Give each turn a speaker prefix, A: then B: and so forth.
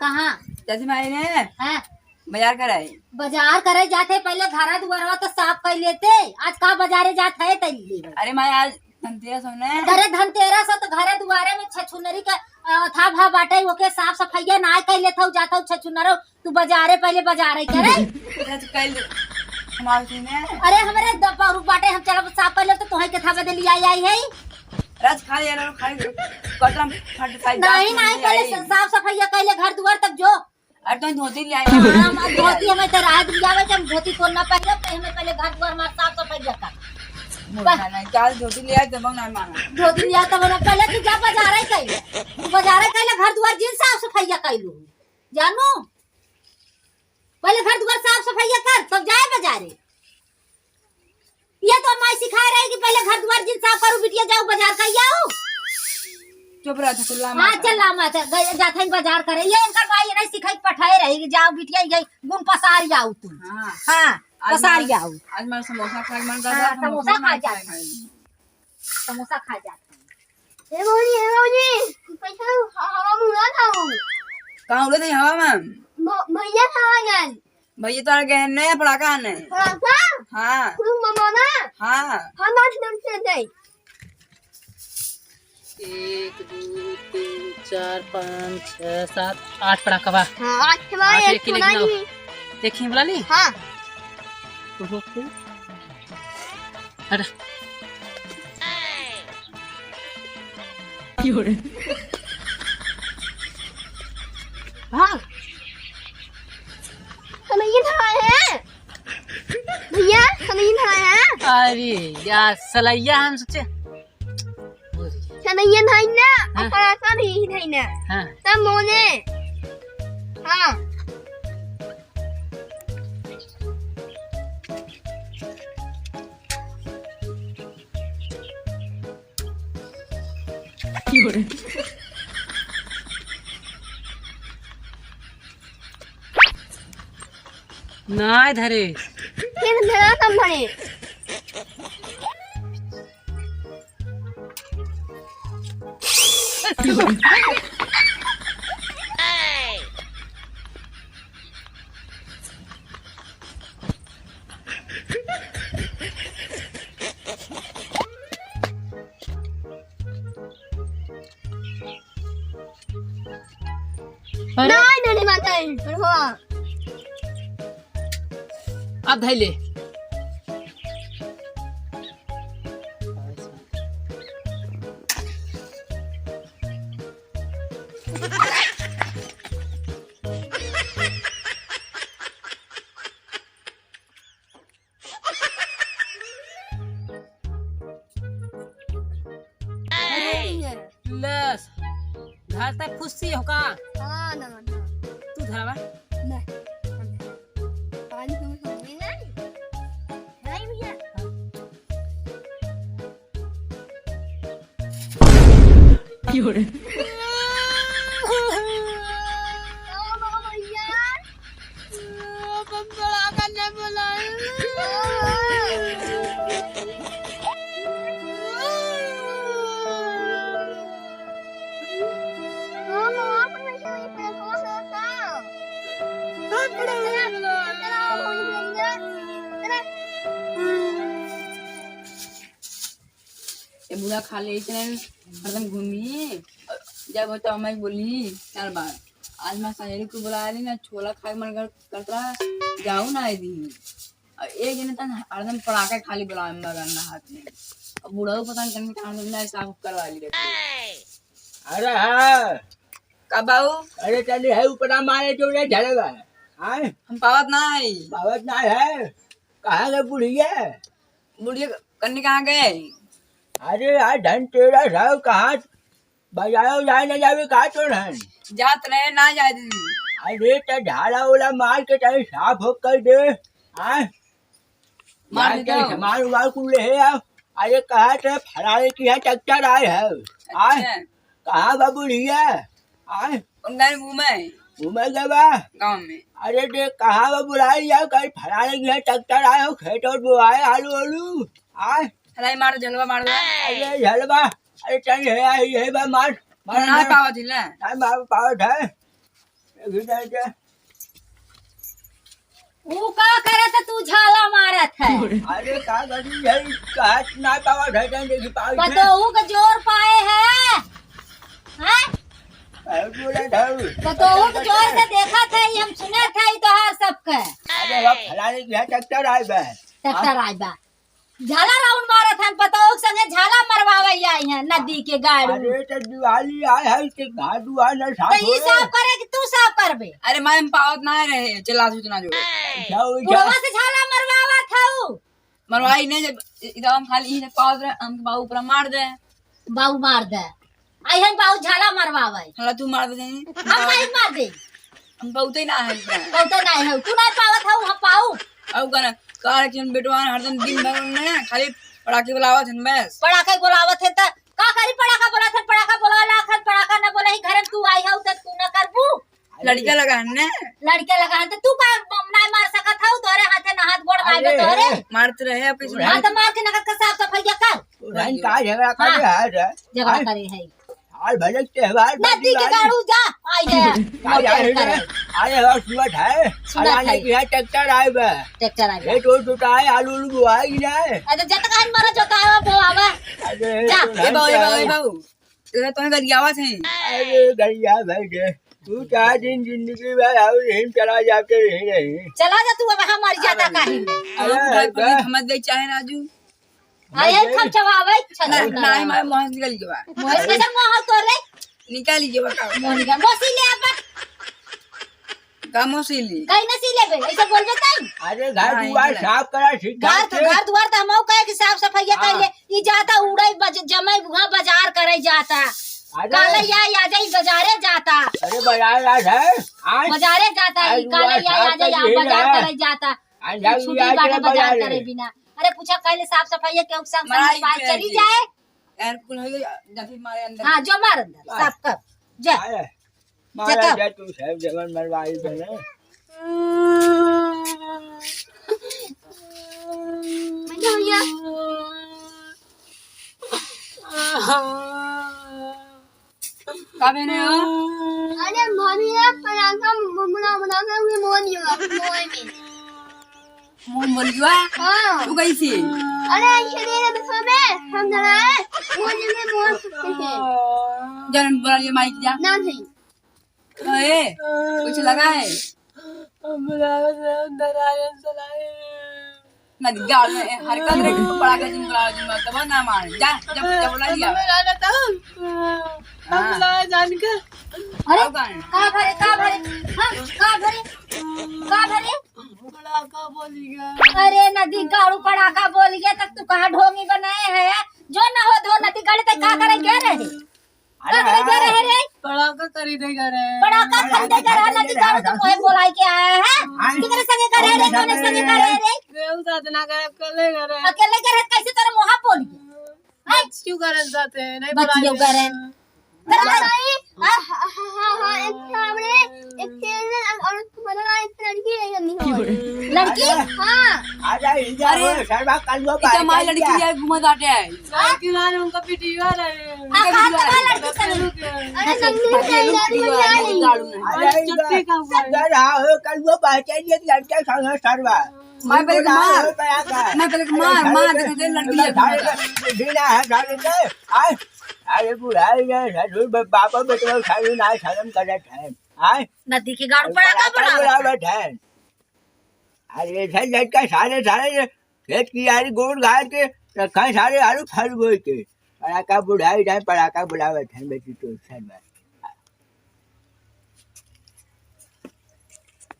A: कहाँ
B: जैसे भाई ने
A: है?
B: बाजार कराई
A: बाजार करे जाते पहले घर दुआरवा तो साफ कर लेते। आज का बाजारे जात है तैली।
B: अरे मैं आज धनतेरस हमने
A: घरे धनतेरस हो तो घरे दुआरे में छछुनरी का था भा बाटे ओके साफ सफाइया ना कर लेता जाता छछुनरो तू बाजारे पहले बाजारे करे।
B: कल हमारे ने
A: अरे हमारे बाटे हम चलो साफ कर ले तो तोहे के था बदली आई है।
B: राज खा यार खाई कटम फट खाई
A: नहीं पहले साफ सफाइया कर ले घर दुआर तक जो।
B: अरे तो धोती ले आई
A: हम धोती हमें तो रात दियावे हम धोती तो ना पहले हमें पहले घर दुआर में साफ सफाइया कर
B: नहीं क्या धोती ले आई तब ना माना
A: धोती लिया तब ना पहले तू जा बाजारे कइले तू बाजारे कइले घर दुआर जिन साफ सफाइया कइलू जानू पहले घर दुआर साफ सफाइया कर तब जाए बाजारे। ये तो माई सिखा रही कि पहले घर दुआर जिन साफ करू बिटिया जाओ बाजार कर आओ।
B: चुप रहा था कुल्ला
A: हां चल लामा जाथे बाजार करे ये इनकर माई नहीं सिखाई पठाए रही जाओ बिटिया ये गुण पसार जाओ तू। हां पसार जाओ।
B: आज मैं समोसा खाई मन कर रहा
A: समोसा खा जा समोसा खा जा। ए मौजी पैसा हवा मुला था
B: कहां उड़े थे हवा में
A: भैया था गन
B: भैया तो गए नया पड़ाका ने
A: पड़ाका।
B: हां
A: तुम मम्मा ना
B: हां
A: हम नाच से दे
C: 1 2 3 4 5 6 7 8 पड़ाका बा।
A: हां आज हमारे
C: एक किलो बनाओ एक ही बोला ली।
A: हां
C: हट क्यों रे
A: हां हमें ये था है भैया हमें ये था है।
C: अरे यार सलैया हम सोचे
A: सनैया था ना पराठा नहीं था ना
C: हां
A: तब मोने हां
C: क्यों रे ना धरे
A: फिर धरा तम धरे नहीं माता है
C: अब धैले लस घर तक खुशी हो का
A: हां ना
C: तू धरावा
A: नहीं पानी तुम समझे नहीं भैया
C: क्यों रे
B: ये बुरा खा ले इतने हरदम घूमी जब हो तो मैं बोली 4 बार आज मैं सहेली को बुला रही ना छोला खाए मन करता जाऊं ना दी और एक दिन तक हरदम पड़ाका खाली बुला मगरना हाथ में अब बूढ़ा को पता नहीं कहां ना साफ करवा ली
D: अरे हाँ
B: का बाऊ
D: अरे चलिए है ऊपर मारे जो रे झड़ेगा हाँ
B: हम पावत नहीं
D: बावत ना है कहाँ गए बुढ़िया
B: बुढ़िया करने कहाँ गए
D: अरे यार धनतेरस है कहाँ बजाओ जाए ना जावे कहाँ तो नहीं
B: जात रहे ना जाए दी
D: अरे तो झाड़ा वाला मार के चाहे साफ हो कर दे हाँ
B: मार दे दो।
D: सामान उमार कुल ले आओ अरे कहाँ से फरारे की है चक्कर आए है हाँ
B: अच्छा
D: कहाँ बा बुढ़िया हाँ
B: उनका घूमे
D: घूमे गवा
B: गाँव में
D: अरे देख कहाँ बा बुलाई जाओ कहीं फरारे की है चक्कर आए हो खेत और बुआए आलू आलू हाँ
B: हलाई मार जलवा मार दो
D: अरे झलवा अरे चल है बा मार
B: ना पावत हिला
D: मार पावत है इधर के
A: वो का करे तो तू झाला मारत है
D: अरे का गरी है कहत ना पावा ढटन देखी पाई है
A: बतोहू का जोर पाए है हैं
D: अरे बोला ढाऊ
A: बतोहू का जोर से देखा था ये हम सुने थे तो हर सबके
D: अरे वो फलाने की है ट्रैक्टर आई बे
A: ट्रैक्टर आई बा झाला राउंड मारत हन बतोहू के संगे झाला मरवावे आई है नदी के गाड़ी
D: अरे तो दिवाली आए है के घाटू आ ना
A: तो
D: साथ
A: ई साफ करे कि तू साफ करबे
B: अरे मैं पावत ना रहे चला सूचना जो
D: जाओ
A: बुढ़वा से झाला मरवावा था
B: मरवाई नहीं जब इधर हम खाली इधर पावत रहे हम बाबू पूरा मार दे
A: बाऊ मार दे आई हन बाऊ झाला मरवावे
B: हला तू मार दे
A: हम नहीं मार दे
B: हम बहुत ही ना है
A: तो तो नहीं है तू नहीं पावत हूं हम पाऊ
B: अब कन कार चन बेटवान हरदम दिन भर ने खाली पटाखे बुलावत हन बस
A: पड़ाका बोलावत है त का करी पड़ाका बोलत है पड़ाका बोलाला खन पड़ाका न बोला ही घर में तू आई हौ त तू न करबू
B: लड़का लगा हन ने
A: लड़के लगा त तू का नहीं मार सकत हौ तोरे हाथे न हाथ गोड़ मारबे तोरे
B: मारते रहे अपने
A: हां त मार के नगद का साफ सफाई कर
D: रंग का झगड़ा कर है
A: झगड़ा करे है
D: हाल भजक त्योहार
A: नदी के गाड़ू जा आई है
D: अरे और सुबह है फलाने की है ट्रैक्टर आई बे
A: ट्रैक्टर आई
D: ये तो टूटाए आलू उलू बुआई ना
A: अरे जत कान मारा जो का वो आवे
D: अरे
A: जा,
B: ए बाबू तो गरियावा थे
D: अरे गरिया भाई दे तू 4 दिन जिंदगी में और हिम चला जाते नहीं
A: चला जा तू अब हम मर जाता काहे
B: अरे समझ दे चाहे राजू
A: आई है खम चवावे छना
B: नहीं मैं मोहन निकल गया
A: मोहस के संग मोह तोरे
B: निकाल लीजिए बता
A: मोनिका मोसी ले अपन
B: कामों से ली
A: कहीं न सी लेबे ऐसे बोलबे तई
D: अरे घर दुआर साफ करा सीधा
A: घर द्वार त हमौ कहे कि साफ सफाई कइले ई जाता उड़ई जमै बुहा बाजार करे जाता काले या जाई बाजारे जाता
D: अरे बाजार है आज
A: बाजारे जाता ई काले या जाई बाजार करे जाता छुट्टी बाटे बाजार करे बिना अरे पूछा कइले साफ सफाई के संग बात चली जाए
B: यार कुल हो गया जाफी मारे अंदर
A: हां जो मार अंदर साफ कर जा
D: मारा जा तू सब जगन मरवाई बने
A: मजा होया
B: का बने हो
E: अरे मम्मी ने पराठा बना के हुए मोन में
B: मोन बोल गया
E: हाँ
B: तू कैसी
E: अरे शरीर में सोबे हम धराए मोन में मोन सकते हैं
B: जन बोला ये माइक जा
E: ना सही
B: ए कुछ लगा है ना गाड़ में हर कदर पड़ा के जिन बोला जिन तब ना मार जा जब बोला लिया हम ला जान के
A: अरे का भरे हां का भरे
B: पड़ाका बोल गया
A: अरे नदी गाड़ू पड़ाका बोल गया तक तू कहाँ ढोंगी बनाए है जो न हो धो नदी गाड़ी तक का करे गए रहे का करे गए रहे रे
B: पड़ाका खरीदेगा रे
A: पड़ाका खरीदे कर नदी गाड़ू तो कोई बोलाई के आया है किधर संगे करे रे कौन संगे करे रे
B: केहू साथ ना करे अकेले करे
A: अकेले करे कैसे तेरे मोहा बोल गया
B: क्यों करे जाते हैं नहीं
A: बच्चियों करे
E: हाँ एक सामने एक तेल और उसको बना एक लड़की है नहीं हो
A: लड़की
E: हाँ
D: आजा इधर सर्वा कलवा
B: इतना मार लड़की यार घुमा जाते हैं लड़की ना उनका पीटीवा रहे
A: कहाँ लड़की संगे
E: अरे संगीत चाहिए
D: अरे चट्टी का इधर आओ कलवा पहचान ये लड़का संग सर्वा
B: मैं पहले मार दे लड़की है
D: बिना है सारे के आए अरे बुढ़ाई ने ससुर बापा बेटा सारे ना शर्म करत है आए
A: नदी के गाड़ू पड़ाका
D: बराबर है अरे ऐसा लड़का सारे खेत की यारी गोड़ घाट के रखा सारे आलू फल बोए के पड़ाका बुढ़ाई जाए पड़ाका बुलावत है बेटी तो सर